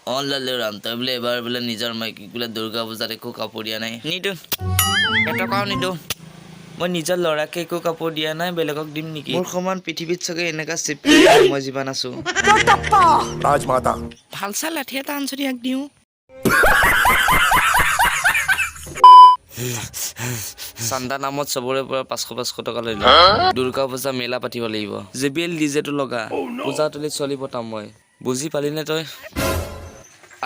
online Ram তই বোলে এবাৰ বোলে নিজৰ মাইকীক বোলে দুৰ্গা পূজাত একো কাপোৰ দিয়া নাই নিদো এটকাও নিদো মই নিজৰ ল'ৰাকে একো কাপোৰ দিয়া নাই বেলেগক দিম নেকি মোৰ সমান পৃথিৱীত চাগে এনেকা চিপি মই যিমান আছো राजमाता ভাল চাল লাঠি এটা আনচৰি ইয়াক দিওঁ চান্দা নামত চবৰে পৰা 500 টকা লৈ লওঁ দুৰ্গা পূজা মেলা পাতিব লাগিব জেবিএল ডিজেটো লগা পূজা তুলি চলি পতাম মই বুজি পালিনে তই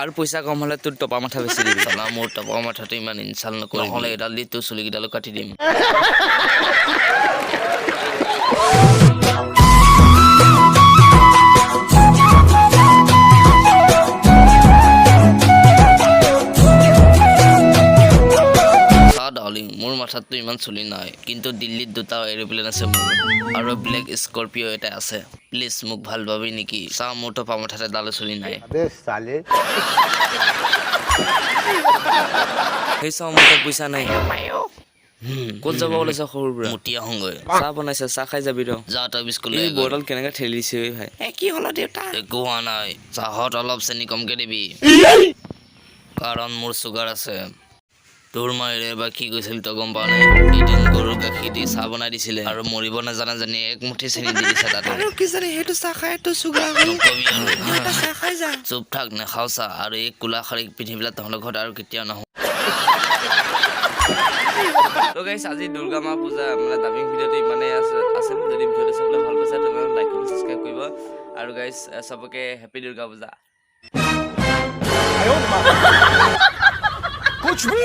আৰু পইচা কম হলে তোৰ টপা মাথা বেছি দিবি চালা মোৰ টপা মাথাটো ইমান ইনচাল নকৰি নহ'লে এডাল দি তোৰ চুলিকেইডালো কাটি দিম মোৰ মাথাতো ইমান চুলি নাই কিন্তু দিল্লীত দুটা এৰোপ্লেন আছে মোৰ আৰু ব্লেক স্কৰপিঅ এটা আছে প্লিজ মোক ভাল ভাবি নেকি চা মোৰ টপা মাথাতে ডাল চুলি নাই अबे साले সেই চাও মোৰ তাত পইচা নাই ক'ত যাব ওলাইছ সৰুৰ পৰা মুটি আহোঁগৈ চাহ বনাইছে চাহ খাই যাবি ৰ যা তই বিস্কুট এই বটল কেনেকৈ ঠেলিছে ভাই কি হ'ল দেউতা একো হোৱা নাই চাহত অলপ চেনি কমকৈ দিবি কাৰণ মোৰ চুগাৰ আছে তোৰ মায়েৰে বা কি কৈছিল তই গম পাৱ নাই এদিন গৰু গাখীৰ দি চাহ বনাই দিছিলে আৰু মৰিব নাজানে জানি এক মুঠি চেনি দি দিছে তাতে আৰু কি জানি সেইটো চাহ খাই তো চুগাৰ হ'ল চাহ খাই যা চুপ থাক নাখাওঁ চাহ আৰু এই কোলা শাৰী পিন্ধি পেলাই তহঁতৰ ঘৰত আৰু কেতিয়াও নাহোঁ তো গাইছ আজি দুৰ্গা মা পূজা মানে ডাবিং ভিডিঅ'টো ইমানেই আছিল যদি ভিডিঅ'টো চাবলৈ ভাল পাইছে তেনেহ'লে লাইক কমেণ্ট ছাবস্ক্ৰাইব কৰিব আৰু গাইছ চবকে হেপী দুৰ্গা পূজা कुछ भी